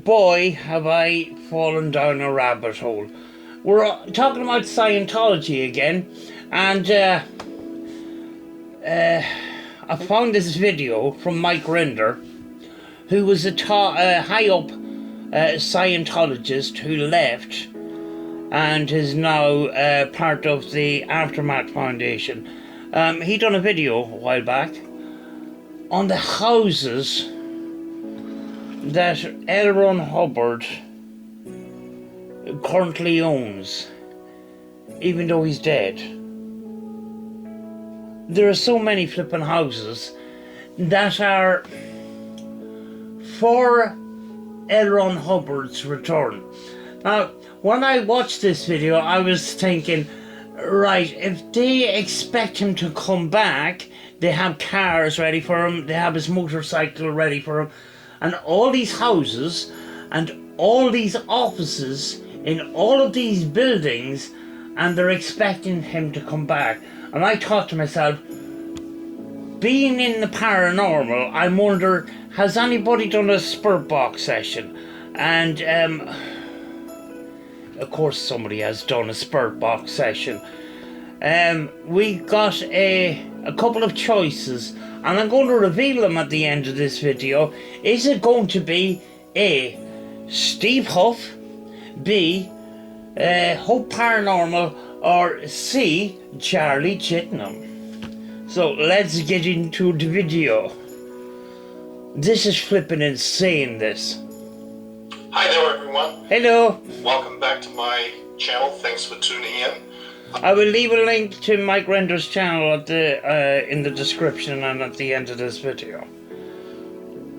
boy, have I fallen down a rabbit hole. We're talking about Scientology again, and I found this video from Mike Rinder, who was a high up Scientologist who left and is now part of the Aftermath Foundation. He done a video a while back on the houses that L Ron Hubbard currently owns, even though he's dead. There are so many flipping houses that are for L Ron Hubbard's return. Now, when I watched this video, I was thinking, right, if they expect him to come back, they have cars ready for him, they have his motorcycle ready for him, and all these houses and all these offices in all of these buildings, and they're expecting him to come back. And I thought to myself, being in the paranormal, I wonder, has anybody done a spirit box session? And of course somebody has done a spirit box session. We got a couple of choices, and I'm going to reveal them at the end of this video. Is it going to be A, Steve Huff, B, Hope Paranormal, or C, Charlie Chittenham? So let's get into the video. This is flipping insane, this. Hi there, everyone. Hello. Welcome back to my channel. Thanks for tuning in. I will leave a link to Mike Rinder's channel at the in the description and at the end of this video.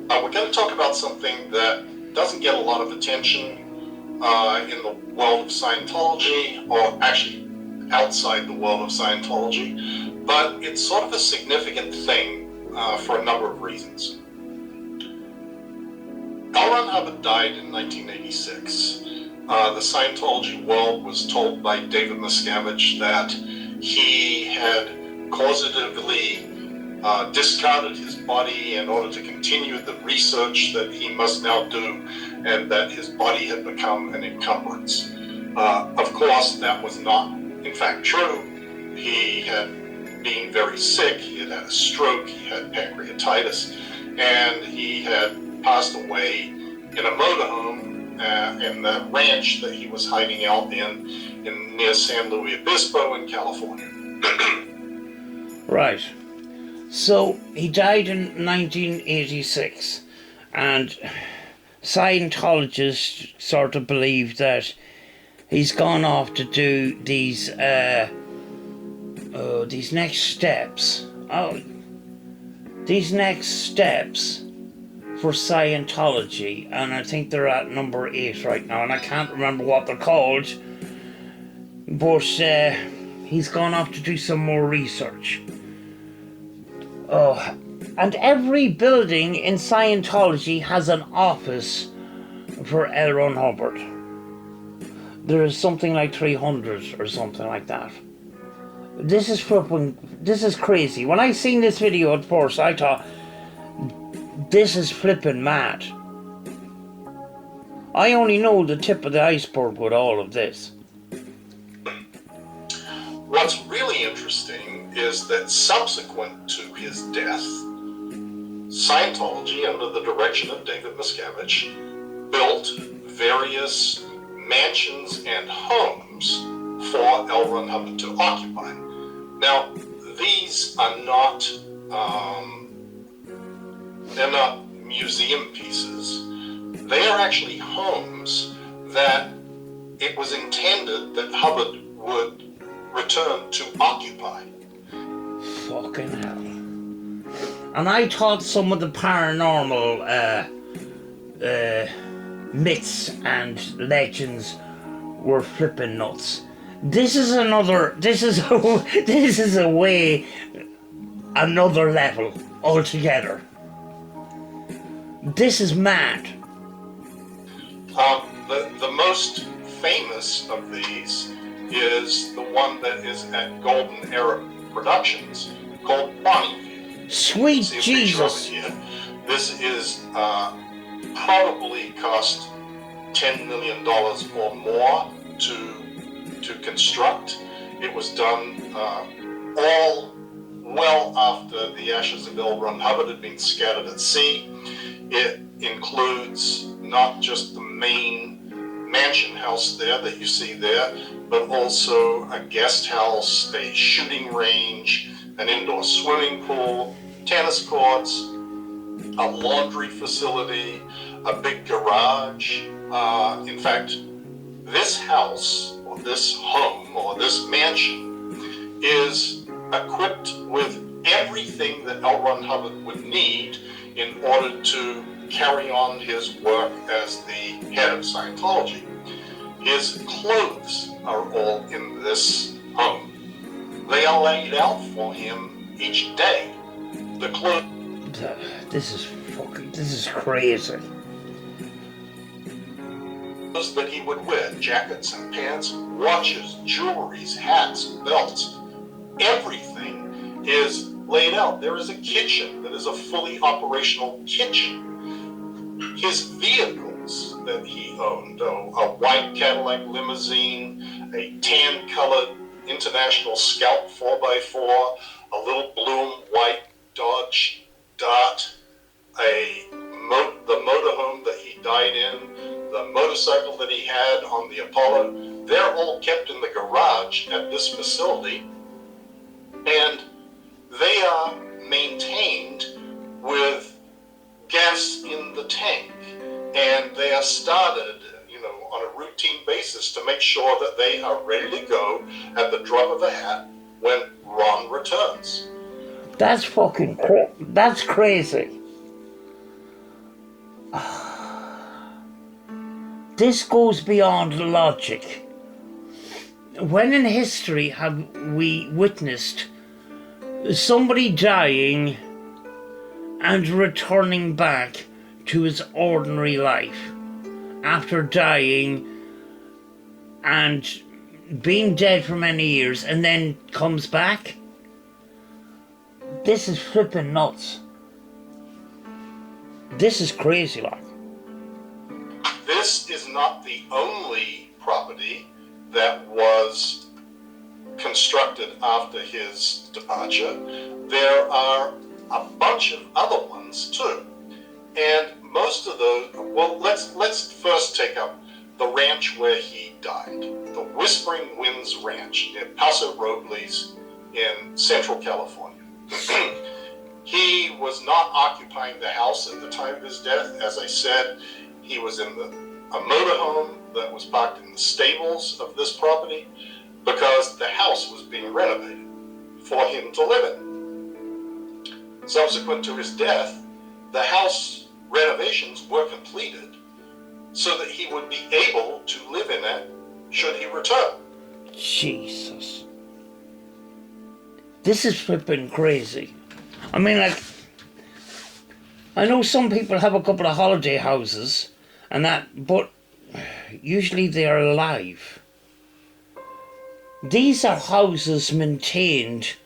We're going to talk about something that doesn't get a lot of attention in the world of Scientology, or actually outside the world of Scientology, but it's sort of a significant thing for a number of reasons. L Ron Hubbard died in 1986. The Scientology world was told by David Miscavige that he had causatively discarded his body in order to continue the research that he must now do, and that his body had become an encumbrance. Of course, that was not, in fact, true. He had been very sick, he had had a stroke, he had pancreatitis, and he had passed away in a motorhome in the ranch that he was hiding out in near San Luis Obispo in California. Right. So he died in 1986, and Scientologists sort of believe that he's gone off to do these next steps. These next steps for Scientology, and I think they're at number 8 right now, and I can't remember what they're called, but he's gone off to do some more research. And every building in Scientology has an office for L Ron Hubbard. There is something like 300 or something like that. This is crazy. When I seen this video at first, I thought, this is flipping mad. I only know the tip of the iceberg with all of this. What's really interesting is that subsequent to his death, Scientology, under the direction of David Miscavige, built various mansions and homes for L Ron Hubbard to occupy. Now, these are not they're not museum pieces. They are actually homes that it was intended that Hubbard would return to occupy. Fucking hell. And I thought some of the paranormal myths and legends were flipping nuts. This is another level altogether. This is mad. The most famous of these is the one that is at Golden Era Productions, called Bonnie. Sweet Jesus! This is probably cost $10 million or more to construct. It was done all well after the ashes of L Ron Hubbard had been scattered at sea. It includes not just the main mansion house there that you see there, but also a guest house, a shooting range, an indoor swimming pool, tennis courts, a laundry facility, a big garage. In fact, this house, or this home, or this mansion is equipped with everything that L Ron Hubbard would need in order to carry on his work as the head of Scientology. His clothes are all in this home. They are laid out for him each day. The clothes... This is crazy. that he would wear, jackets and pants, watches, jewelries, hats, belts, everything is laid out. There is a kitchen that is a fully operational kitchen. His vehicles that he owned, a white Cadillac limousine, a tan-colored International Scout 4x4, a little blue white Dodge Dart, the motorhome that he died in, the motorcycle that he had on the Apollo, they're all kept in the garage at this facility, and they are maintained with gas in the tank, and they are started, on a routine basis to make sure that they are ready to go at the drop of a hat when Ron returns. That's fucking that's crazy. This goes beyond logic. When in history have we witnessed somebody dying and returning back to his ordinary life after dying and being dead for many years and then comes back? This is flipping nuts. This is crazy, like. This is not the only property that was constructed after his departure. There are a bunch of other ones too. And most of those, well, let's first take up the ranch where he died, the Whispering Winds Ranch near Paso Robles in Central California. He was not occupying the house at the time of his death. As I said, he was in a motorhome that was parked in the stables of this property because the house was being renovated for him to live in. Subsequent to his death, the house renovations were completed so that he would be able to live in it should he return. Jesus. This is flipping crazy. I mean, like, I know some people have a couple of holiday houses and that, but usually they are alive. These are houses maintained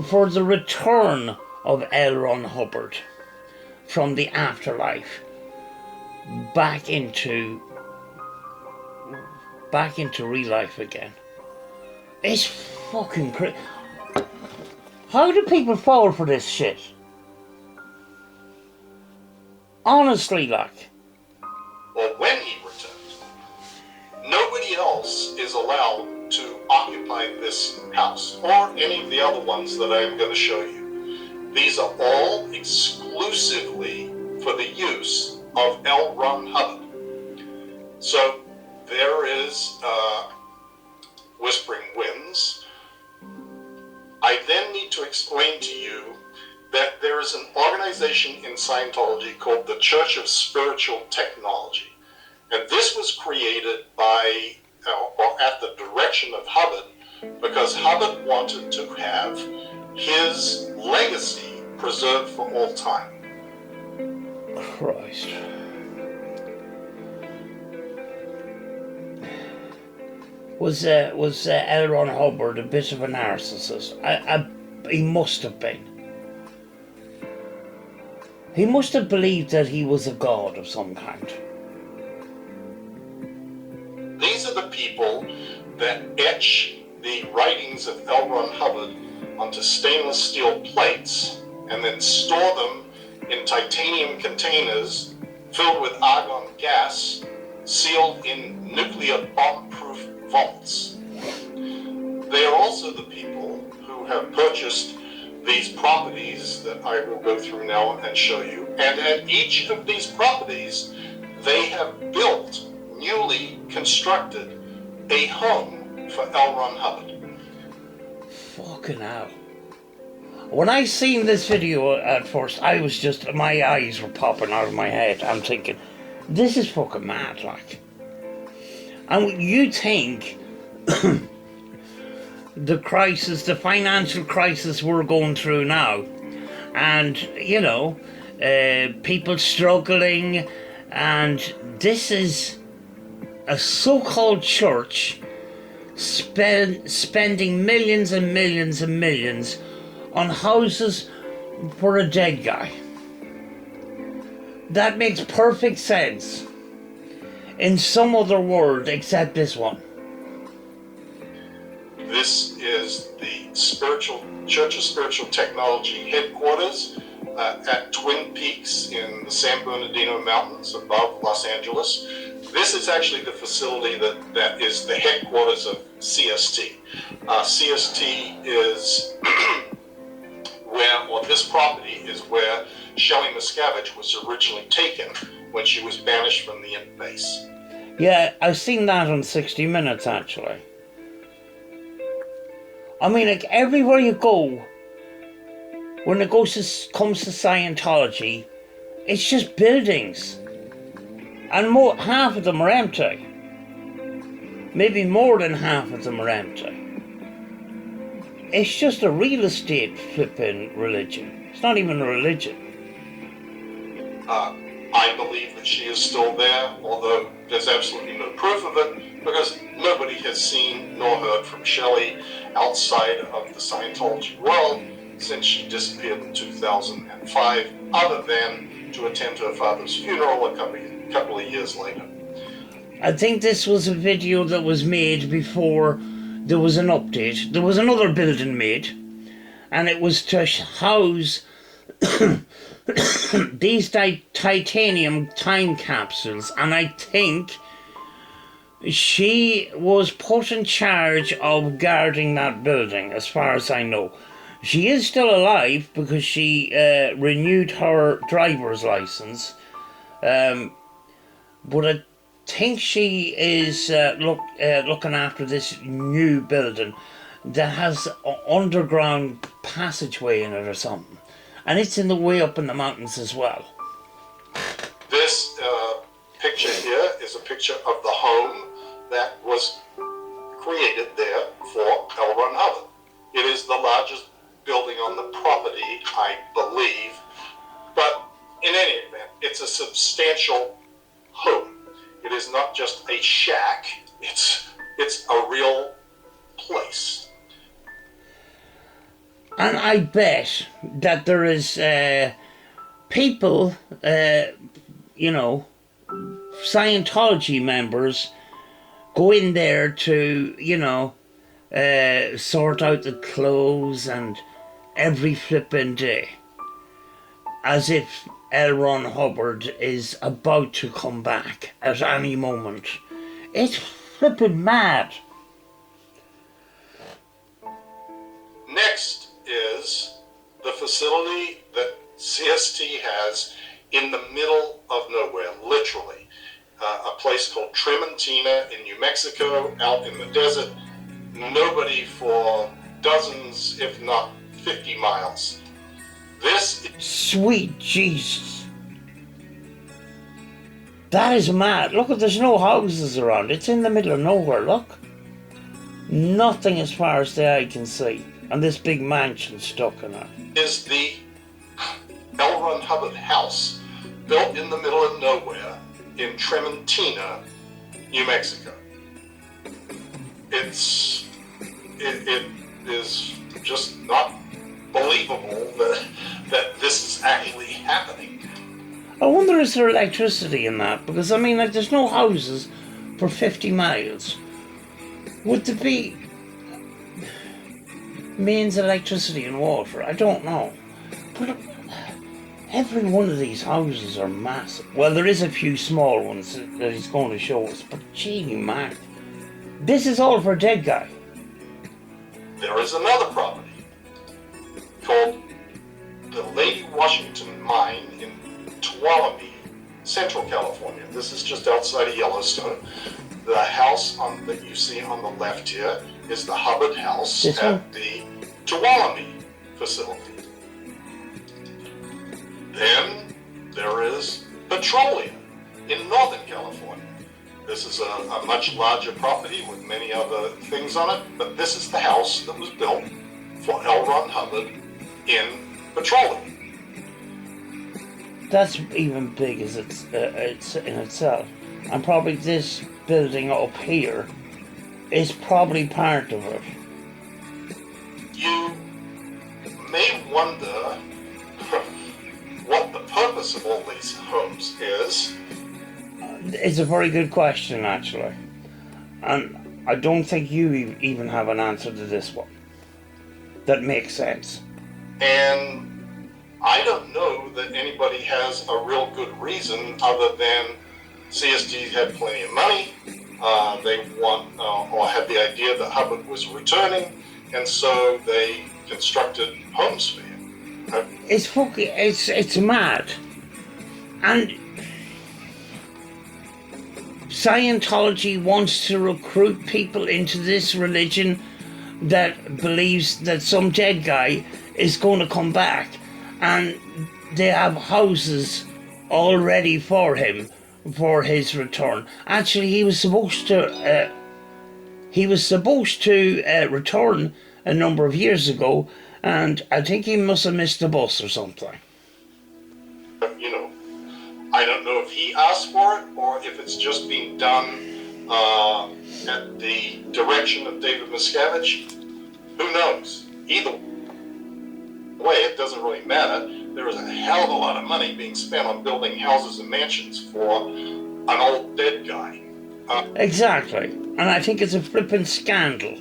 for the return of L Ron Hubbard from the afterlife back into real life again. It's fucking crazy. How do people fall for this shit? Honestly, like. Well, when he returns, nobody else is allowed to occupy this house or any of the other ones that I am going to show you. These are all exclusively for the use of L Ron Hubbard. So there is Whispering Winds. I then need to explain to you that there is an organization in Scientology called the Church of Spiritual Technology. And this was created by, or at the direction of Hubbard, because Hubbard wanted to have his legacy preserved for all time. Christ. Was L Ron Hubbard a bit of a narcissist? He must have been. He must have believed that he was a god of some kind. people that etch the writings of L Ron Hubbard onto stainless steel plates and then store them in titanium containers filled with argon gas, sealed in nuclear bomb-proof vaults. They are also the people who have purchased these properties that I will go through now and show you. And at each of these properties, they have built, newly constructed, a home for L Ron Hubbard. Fucking hell. When I seen this video at first, I was just, my eyes were popping out of my head. I'm thinking, this is fucking mad, like. And you think the crisis, the financial crisis we're going through now, and, you know, people struggling, and this is a so-called church spending millions and millions and millions on houses for a dead guy. That makes perfect sense in some other world except this one. This is the Church of Spiritual Technology headquarters at Twin Peaks in the San Bernardino Mountains above Los Angeles. This is actually the facility that is the headquarters of CST. CST is this property is where Shelley Miscavige was originally taken when she was banished from the Imp base. Yeah, I've seen that on 60 Minutes, actually. I mean, like, everywhere you go, when it comes to Scientology, it's just buildings. And half of them are empty. Maybe more than half of them are empty. It's just a real estate flipping religion. It's not even a religion. I believe that she is still there, although there's absolutely no proof of it, because nobody has seen nor heard from Shelley outside of the Scientology world since she disappeared in 2005, other than to attend her father's funeral a couple of years later. I think this was a video that was made before there was an update. There was another building made, and it was to house these titanium time capsules, and I think she was put in charge of guarding that building, as far as I know. She is still alive because she renewed her driver's license, but I think she is looking after this new building that has an underground passageway in it or something, and it's in the way up in the mountains as well. This picture here is a picture of the home that was created there for L Ron Hubbard. It is the largest building on the property, I believe, but in any event, it's a substantial home. It is not just a shack, it's a real place. And I bet that there is people, Scientology members go in there to, sort out the clothes and every flipping day, as if L Ron Hubbard is about to come back at any moment. It's flipping mad. Next is the facility that CST has in the middle of nowhere, literally. A place called Trementina in New Mexico, out in the desert. Nobody for dozens, if not 50 miles. This is... Sweet Jesus. That is mad. Look, there's no houses around. It's in the middle of nowhere, look. Nothing as far as the eye can see. And this big mansion stuck in it. Is the L Ron Hubbard house, built in the middle of nowhere in Trementina, New Mexico. It is just not believable that this is actually happening. I wonder, is there electricity in that? Because, I mean, like, there's no houses for 50 miles. Would there be mains electricity and water? I don't know. But every one of these houses are massive. Well, there is a few small ones that he's going to show us, but gee, Mark, this is all for a dead guy. There is another property called the Lady Washington Mine in Talami, Central California. This is just outside of Yellowstone. The house that you see on the left here is the Hubbards House at the Talami Facility. Then there is petroleum in Northern California. This is a much larger property with many other things on it, but this is the house that was built for L Ron Hubbard in petroleum. That's even big as it's in itself. And probably this building up here is probably part of it. You may wonder what the purpose of all these homes is. It's a very good question, actually. And I don't think you even have an answer to this one that makes sense. And I don't know that anybody has a real good reason other than CSG had plenty of money. They want or had the idea that Hubbard was returning, and so they constructed homes for him. It's mad. And Scientology wants to recruit people into this religion that believes that some dead guy is going to come back, and they have houses all ready for him for his return. Actually, he was supposed to return a number of years ago, and I think he must have missed the bus or something. You know, I don't know if he asked for it or if it's just being done at the direction of David Miscavige. Who knows? Either way, it doesn't really matter. There is a hell of a lot of money being spent on building houses and mansions for an old dead guy. Exactly. And I think it's a flippin' scandal.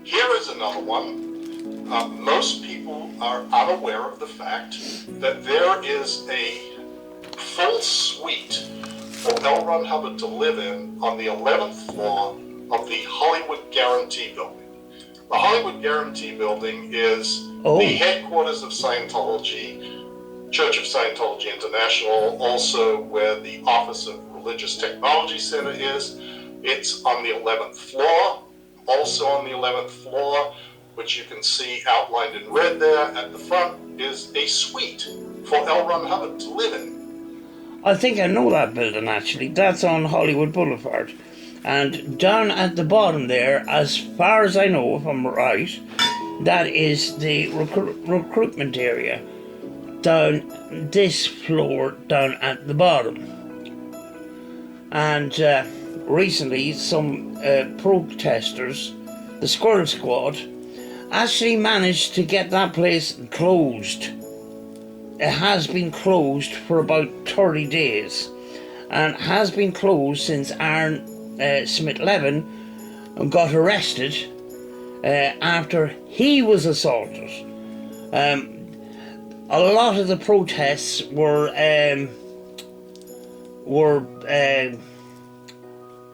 Here is another one. Most people are unaware of the fact that there is a full suite for L Ron Hubbard to live in on the 11th floor of the Hollywood Guarantee Building. The Hollywood Guarantee Building is the headquarters of Scientology, Church of Scientology International, also where the Office of Religious Technology Center is. It's on the 11th floor. Also on the 11th floor, which you can see outlined in red there at the front, is a suite for L Ron Hubbard to live in. I think I know that building, actually. That's on Hollywood Boulevard. And down at the bottom there, as far as I know, if I'm right, that is the recruitment area. Down this floor, down at the bottom. And recently, some protesters, the Squirrel Squad, actually managed to get that place closed. It has been closed for about 30 days, and has been closed since Aaron Smith-Levin got arrested after he was assaulted. A lot of the protests were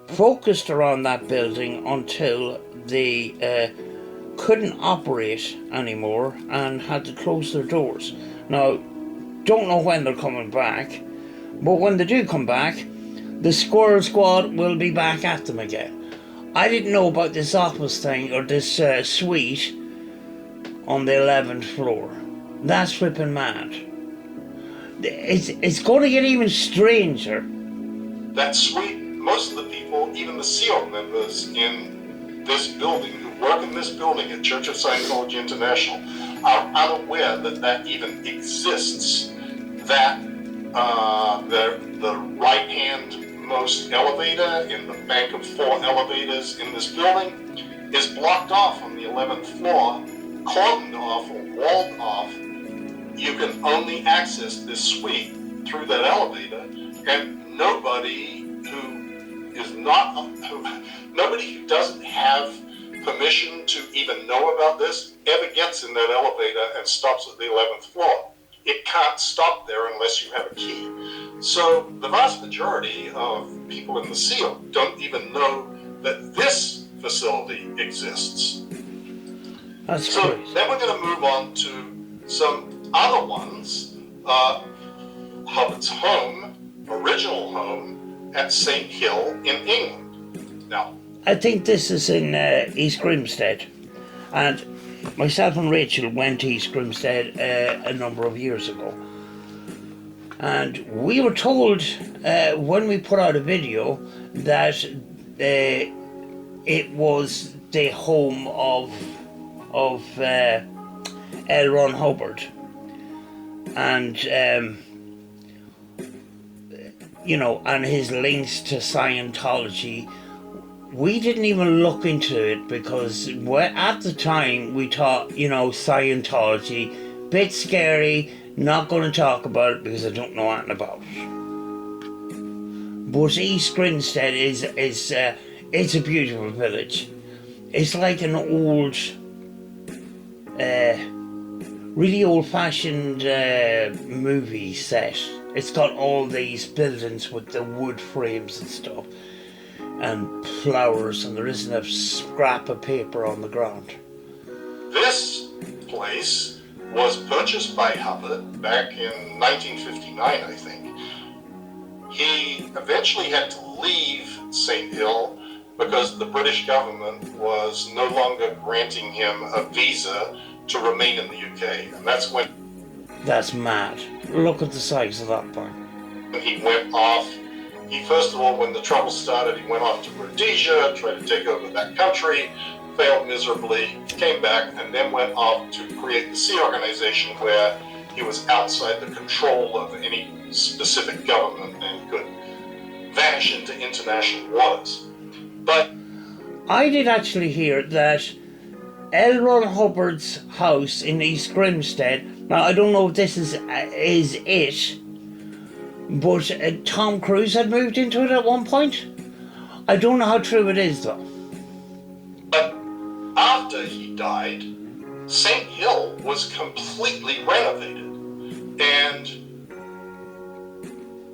focused around that building until they couldn't operate anymore and had to close their doors. Now, don't know when they're coming back, but when they do come back, the Squirrel Squad will be back at them again. I didn't know about this office thing or this suite on the 11th floor. That's flipping mad. It's going to get even stranger. That suite, most of the people, even the SEAL members in this building who work in this building at Church of Scientology International, are unaware that that even exists. That the right-hand most elevator in the bank of 4 elevators in this building is blocked off on the 11th floor, cordoned off or walled off. You can only access this suite through that elevator, and nobody who is not, nobody who doesn't have permission to even know about this ever gets in that elevator and stops at the 11th floor. It can't stop there unless you have a key. So the vast majority of people in the SEAL don't even know that this facility exists. That's so crazy. Then we're going to move on to some other ones. Hubbard's home, original home at St. Hill in England. Now, I think this is in East Grimstead, and myself and Rachel went to East Grimstead a number of years ago, and we were told when we put out a video that it was the home of L Ron Hubbard, and you know, and his links to Scientology. We didn't even look into it because at the time we thought, you know, Scientology, bit scary, not going to talk about it because I don't know anything about it. But East Grinstead is it's a beautiful village. It's like an old, really old-fashioned movie set. It's got all these buildings with the wood frames and stuff, and flowers, and there isn't a scrap of paper on the ground. This place was purchased by Hubbard back in 1959, I think. He eventually had to leave St. Hill because the British government was no longer granting him a visa to remain in the UK, and that's when... That's mad. Look at the size of that thing. He went off. He, first of all, when the trouble started, he went off to Rhodesia, tried to take over that country, failed miserably, came back, and then went off to create the Sea Organization, where he was outside the control of any specific government and could vanish into international waters. But I did actually hear that L Ron Hubbards House in East Grimstead, now I don't know if this is it, but Tom Cruise had moved into it at one point. I don't know how true it is though. But after he died, St. Hill was completely renovated and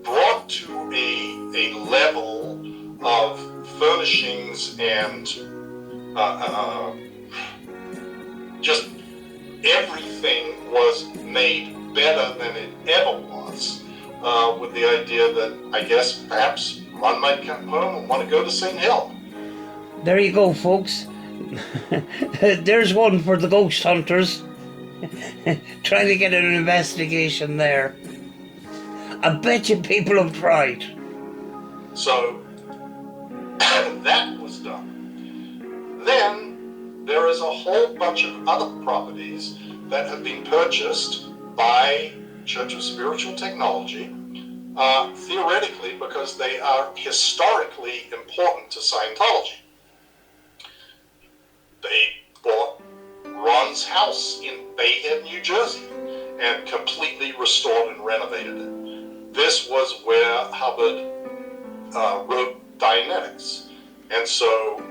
brought to a level of furnishings and just everything was made better than it ever was, with the idea that I guess perhaps Ron might come home and want to go to St. Hill. There you go, folks. There's one for the ghost hunters. Trying to get an investigation there. I bet you people have tried. So that was done. Then there is a whole bunch of other properties that have been purchased by Church of Spiritual Technology, theoretically because they are historically important to Scientology. They bought Ron's house in Bay Head, New Jersey, and completely restored and renovated it. This was where Hubbard wrote Dianetics. And so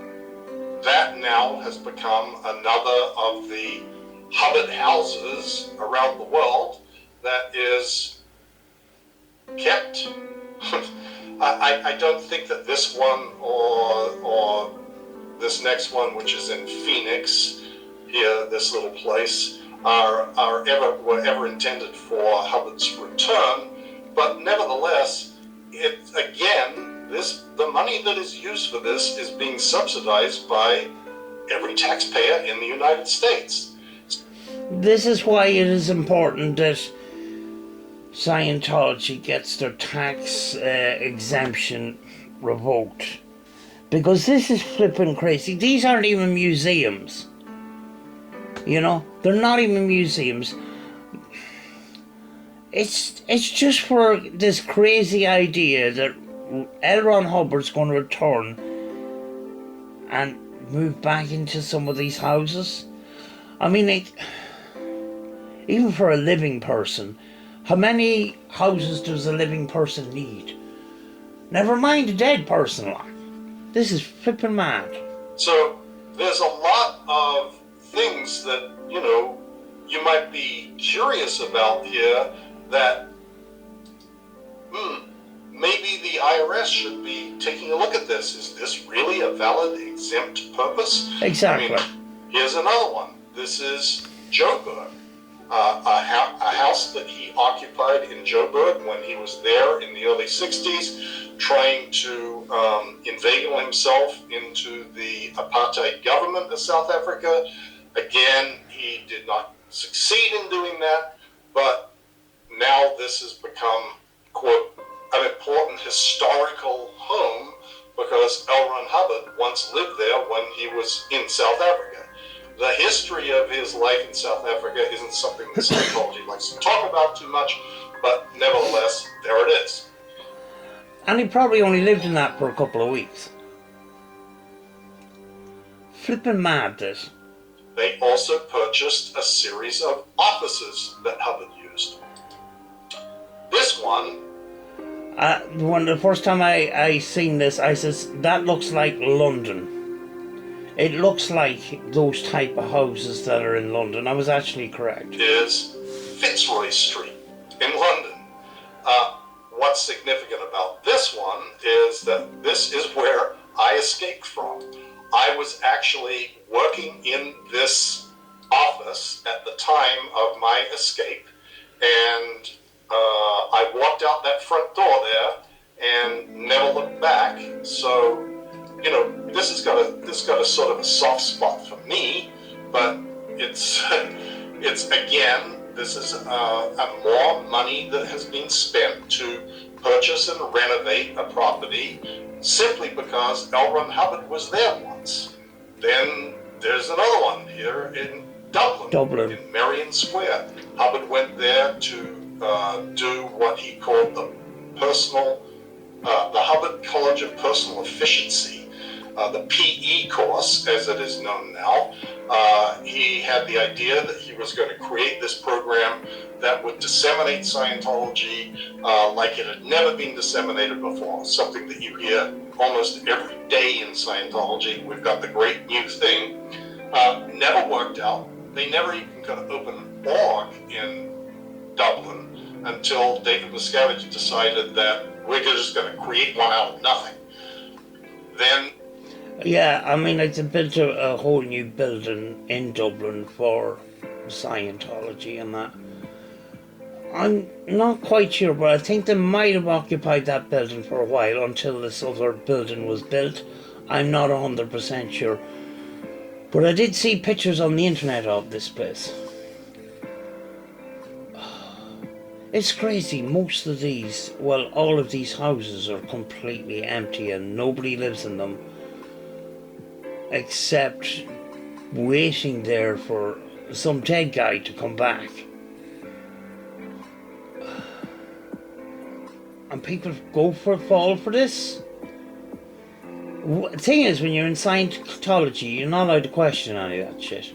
that now has become another of the Hubbard houses around the world that is kept. I don't think that this one or this next one, which is in Phoenix, here, this little place, were ever intended for Hubbard's return. But nevertheless, the money that is used for this is being subsidized by every taxpayer in the United States. This is why it is important that Scientology gets their tax exemption revoked. Because this is flipping crazy. These aren't even museums. You know, they're not even museums. It's just for this crazy idea that L Ron Hubbard's going to return and move back into some of these houses. I mean, even for a living person, how many houses does a living person need? Never mind a dead person. This is flipping mad. So there's a lot of things that, you might be curious about here that maybe the IRS should be taking a look at this. Is this really a valid exempt purpose? Exactly. Here's another one. This is Joburg, a house that he occupied in Joburg when he was there in the early 60s, trying to inveigle himself into the apartheid government of South Africa. Again, he did not succeed in doing that, but now this has become, quote, an important historical home because L Ron Hubbard once lived there when he was in South Africa. The history of his life in South Africa isn't something that Scientology likes to talk about too much, but nevertheless, there it is. And he probably only lived in that for a couple of weeks. Flipping mad, this. They also purchased a series of offices that Hubbard used. This one, the first time I seen this, I says, that looks like London. It looks like those type of houses that are in London. I was actually correct. Is Fitzroy Street in London. What's significant about this one is that this is where I escaped from. I was actually working in this office at the time of my escape, and I walked out that front door there and never looked back. So, this has got a sort of a soft spot for me, but it's again, this is more money that has been spent to purchase and renovate a property simply because L Ron Hubbard was there once. Then there's another one here in Dublin. In Merrion Square. Hubbard went there to do what he called the Hubbard College of Personal Efficiency, the PE course, as it is known now. He had the idea that he was going to create this program that would disseminate Scientology like it had never been disseminated before, something that you hear almost every day in Scientology. We've got the great new thing. Never worked out. They never even got to open an org in Dublin until David Miscavige decided that we're just going to create one out of nothing. Then yeah, I mean, it's built a whole new building in Dublin for Scientology and that. I'm not quite sure, but I think they might have occupied that building for a while until this other building was built. I'm not 100% sure. But I did see pictures on the internet of this place. It's crazy. Most of these, well, all of these houses are completely empty and nobody lives in them. Except waiting there for some dead guy to come back. And people fall for this. The thing is, when you're in Scientology, you're not allowed to question any of that shit.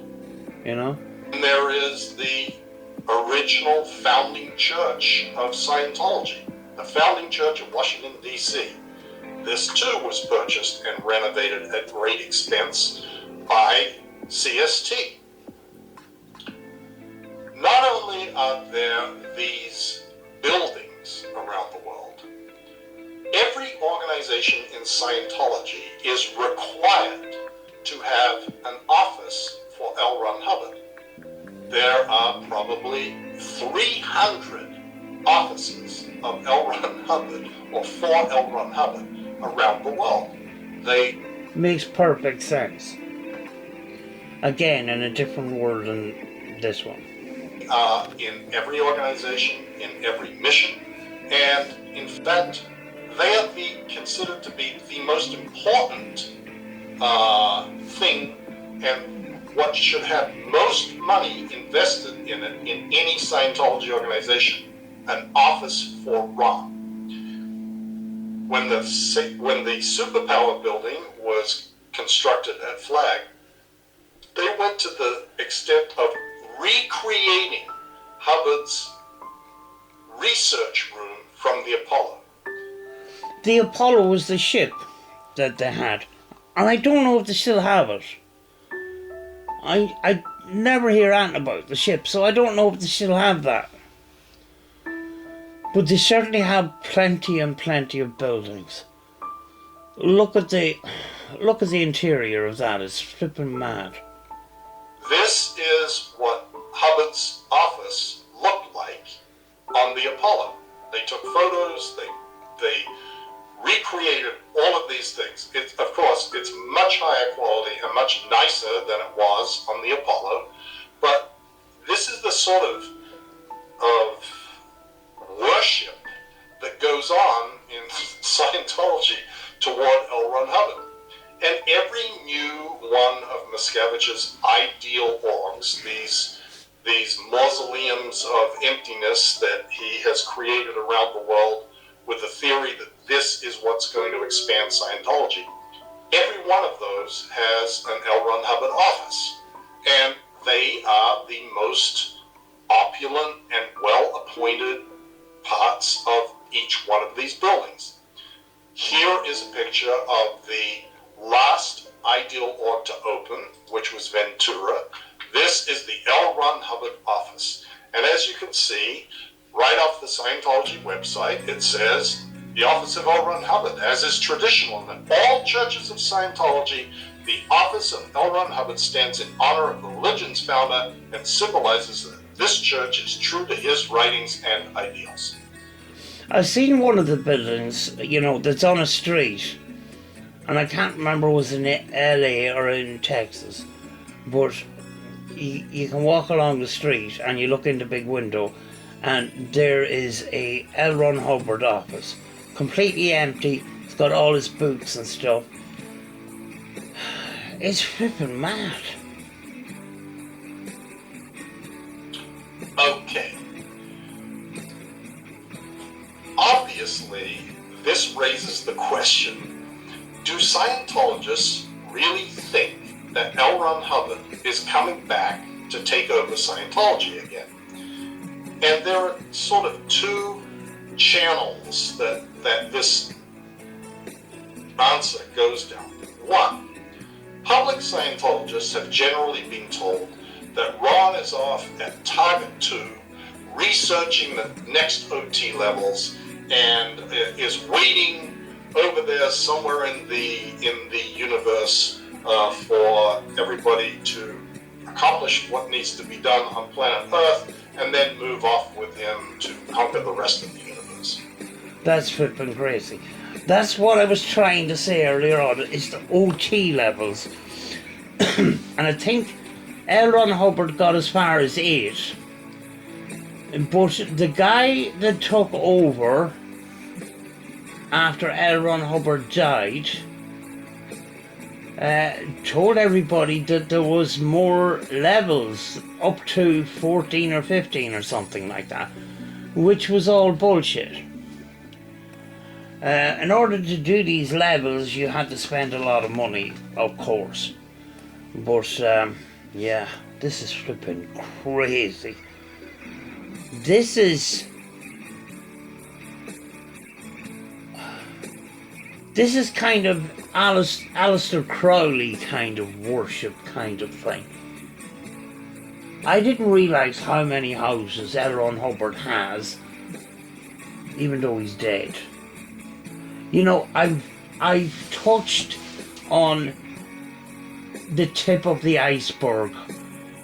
And there is the original founding church of Scientology, the founding church of Washington, D.C. This too was purchased and renovated at great expense by CST. Not only are there these buildings around the world, every organization in Scientology is required to have an office for L Ron Hubbard. There are probably 300 offices of L Ron Hubbard or for L Ron Hubbard around the world. They makes perfect sense. Again, in a different world than this one. In every organization, in every mission, and in fact, they are considered to be the most important thing and what should have most money invested in it in any Scientology organization, an office for Ron. When the superpower building was constructed at Flag, they went to the extent of recreating Hubbard's research room from the Apollo. The Apollo was the ship. that they had. And I don't know if they still have it. I never hear anything about the ship, so I don't know if they still have that. But they certainly have plenty and plenty of buildings. Look at the interior of that. It's flipping mad. This is what Hubbard's office looked like on the Apollo. They took photos, they recreated all of these things. Of course, it's much higher quality and much nicer than it was on the Apollo, but this is the sort of worship that goes on in Scientology toward L Ron Hubbard. And every new one of Miscavige's ideal orgs, these mausoleums of emptiness that he has created around the world with the theory that this is what's going to expand Scientology, every one of those has an L Ron Hubbard office. And they are the most opulent and well-appointed parts of each one of these buildings. Here is a picture of the last ideal org to open, which was Ventura. This is the L Ron Hubbard office. And as you can see, right off the Scientology website, it says, the office of L Ron Hubbard, as is traditional in all churches of Scientology, the office of L Ron Hubbard stands in honor of the religion's founder and symbolizes that this church is true to his writings and ideals. I've seen one of the buildings, that's on a street, and I can't remember was in LA or in Texas, but you can walk along the street and you look in the big window and there is a L Ron Hubbard office, completely empty. It's got all his books and stuff. It's flipping mad. Okay. Obviously, this raises the question, do Scientologists really think that L Ron Hubbard is coming back to take over Scientology again? And there are sort of two channels that this answer goes down. One, public Scientologists have generally been told that Ron is off at Target 2 researching the next OT levels and is waiting over there somewhere in the universe for everybody to accomplish what needs to be done on planet Earth and then move off with him to conquer the rest of the universe. That's flipping crazy. That's what I was trying to say earlier on. It's the OT levels. And I think L Ron Hubbard got as far as 8. But the guy that took over after L Ron Hubbard died told everybody that there was more levels, up to 14 or 15 or something like that, which was all bullshit. In order to do these levels, you had to spend a lot of money, of course. But yeah, this is flipping crazy. This is kind of Aleister Crowley kind of worship kind of thing. I didn't realise how many houses L Ron Hubbard has, even though he's dead. I've touched on the tip of the iceberg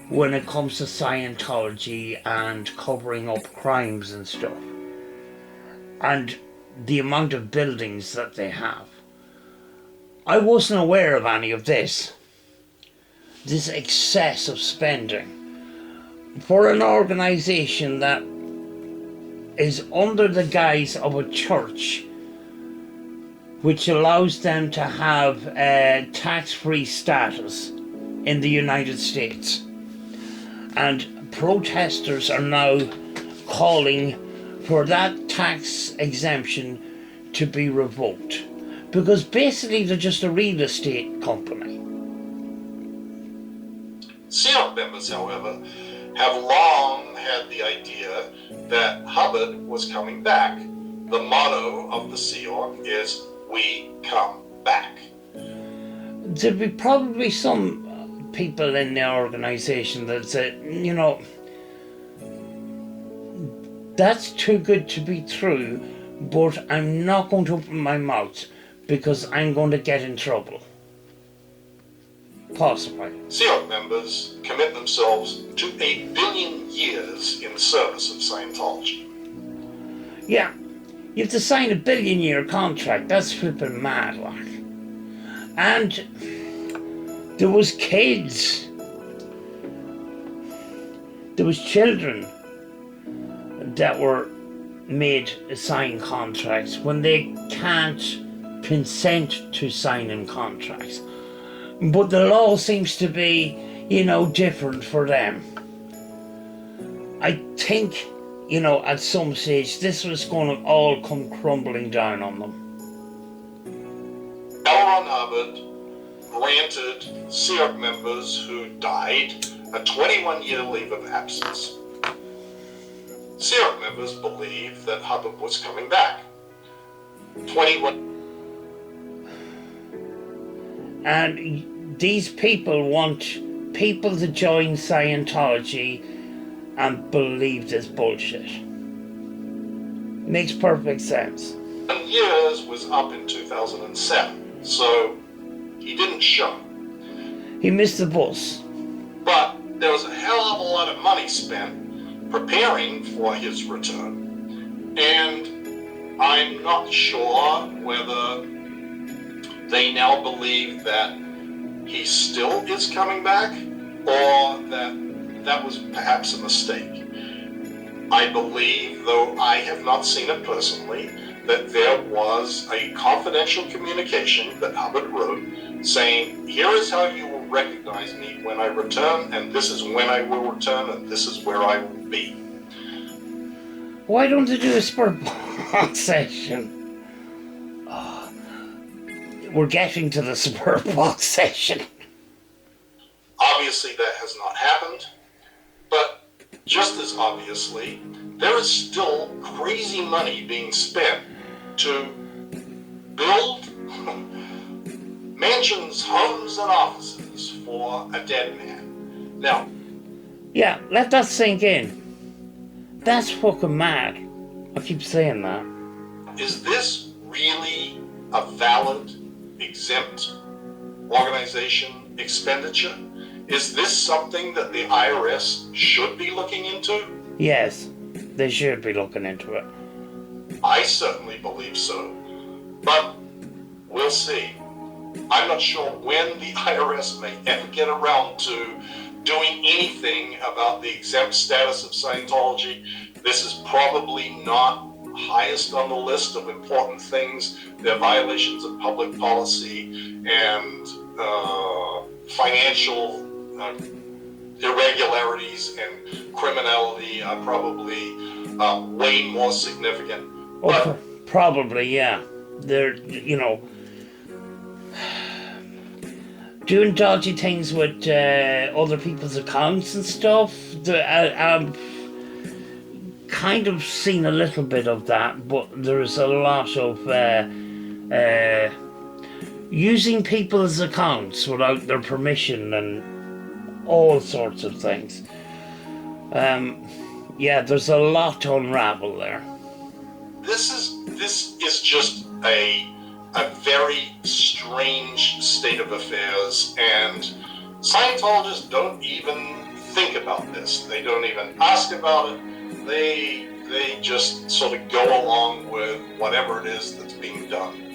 when it comes to Scientology and covering up crimes and stuff, and the amount of buildings that they have. I wasn't aware of any of this excess of spending for an organisation that is under the guise of a church, which allows them to have tax-free status in the United States. And protesters are now calling for that tax exemption to be revoked, because basically they're just a real estate company. Sea members, however, have long had the idea that Hubbard was coming back. The motto of the Sea Org is, "We come back. There'd be probably some people in the organization that say, you know, that's too good to be true, but I'm not going to open my mouth because I'm going to get in trouble. Possibly. Sea Org members commit themselves to 1 billion years in service of Scientology. Yeah, you have to sign a 1 billion-year contract. That's flipping mad, like. And there was kids. There was children that were made sign contracts when they can't consent to signing contracts. But the law seems to be, you know, different for them. I think, you know, at some stage this was going to all come crumbling down on them. L Ron Hubbard granted Sea Org members who died a 21-year leave of absence. Sea Org members believed that Hubbard was coming back. 21. And these people want people to join Scientology and believe this bullshit. Makes perfect sense. Years was up in 2007, so he didn't show. He missed the bus. But there was a hell of a lot of money spent preparing for his return, and I'm not sure whether they now believe that he still is coming back, or that was perhaps a mistake. I believe, though I have not seen it personally, that there was a confidential communication that Hubbard wrote saying, here is how you will recognize me when I return, and this is when I will return, and this is where I will be. Why don't they do a spurt box session? We're getting to the spurt box session. Obviously that has not happened, but just as obviously, there is still crazy money being spent to build mansions, homes, and offices for a dead man. Now, yeah, let that sink in. That's fucking mad. I keep saying that. Is this really a valid, exempt organization expenditure? Is this something that the IRS should be looking into? Yes, they should be looking into it. I certainly believe so, but we'll see. I'm not sure when the IRS may ever get around to doing anything about the exempt status of Scientology. This is probably not highest on the list of important things. They're violations of public policy, and financial irregularities and criminality are probably way more significant. Oh, probably, yeah. They're, you know, doing dodgy things with other people's accounts and stuff. I've kind of seen a little bit of that, but there's a lot of using people's accounts without their permission and all sorts of things. Yeah, there's a lot to unravel there. This is just a very strange state of affairs, and Scientologists don't even think about this. They don't even ask about it. They just sort of go along with whatever it is that's being done.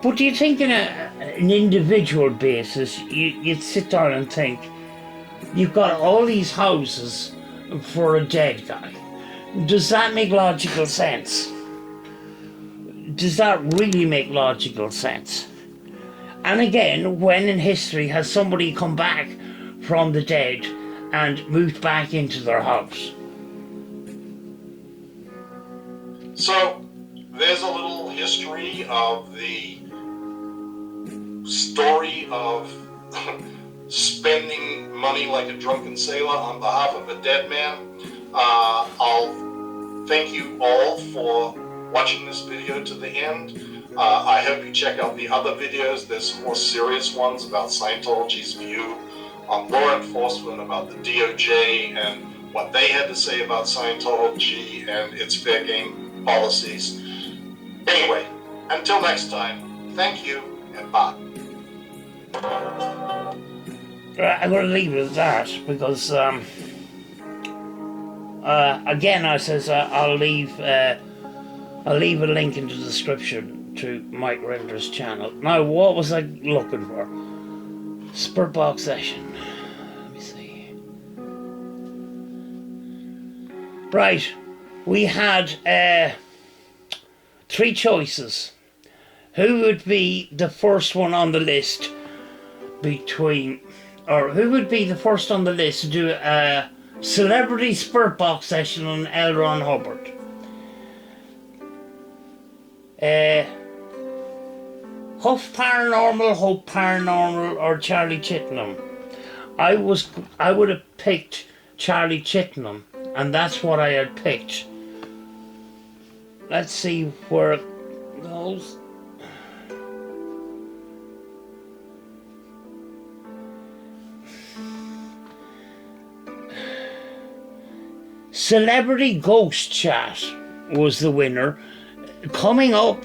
But do you think in an individual basis, you'd sit down and think, you've got all these houses for a dead guy. Does that make logical sense? Does that really make logical sense? And again, when in history has somebody come back from the dead and moved back into their house? So, there's a little history of the story of spending money like a drunken sailor on behalf of a dead man. I'll thank you all for watching this video to the end. I hope you check out the other videos. There's some more serious ones about Scientology's view on law enforcement, about the DOJ and what they had to say about Scientology and its fair game policies. Anyway, until next time, thank you and bye. Right, I'm going to leave it at that because, again, I says I'll leave a link in the description to Mike Rinder's channel. Now, what was I looking for? Spirit box session. Let me see. Right, we had 3 choices. Who would be the first one on the list who would be the first on the list to do a celebrity spirit box session on L Ron Hubbard? Huff Paranormal, Hope Paranormal, or Charlie Chittenham? I would have picked Charlie Chittenham, and that's what I had picked. Let's see where it goes. Celebrity Ghost Chat was the winner. Coming up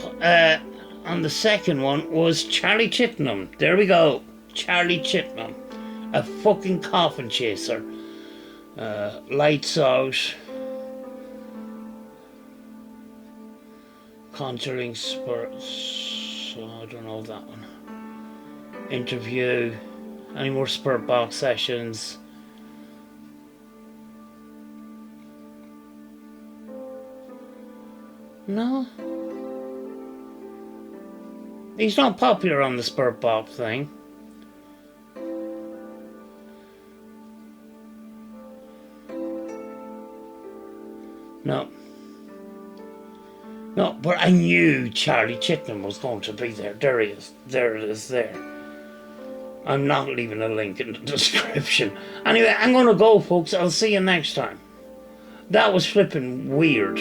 on the second one was Charlie Chittenham. There we go. Charlie Chittenham. A fucking coffin chaser. Lights Out. Conjuring Spirits. I don't know that one. Interview. Any more spirit box sessions? No. He's not popular on the spirit box thing. No. No, but I knew Charlie Chittenham was going to be there. There he is. There it is there. I'm not leaving a link in the description. Anyway, I'm going to go, folks. I'll see you next time. That was flipping weird.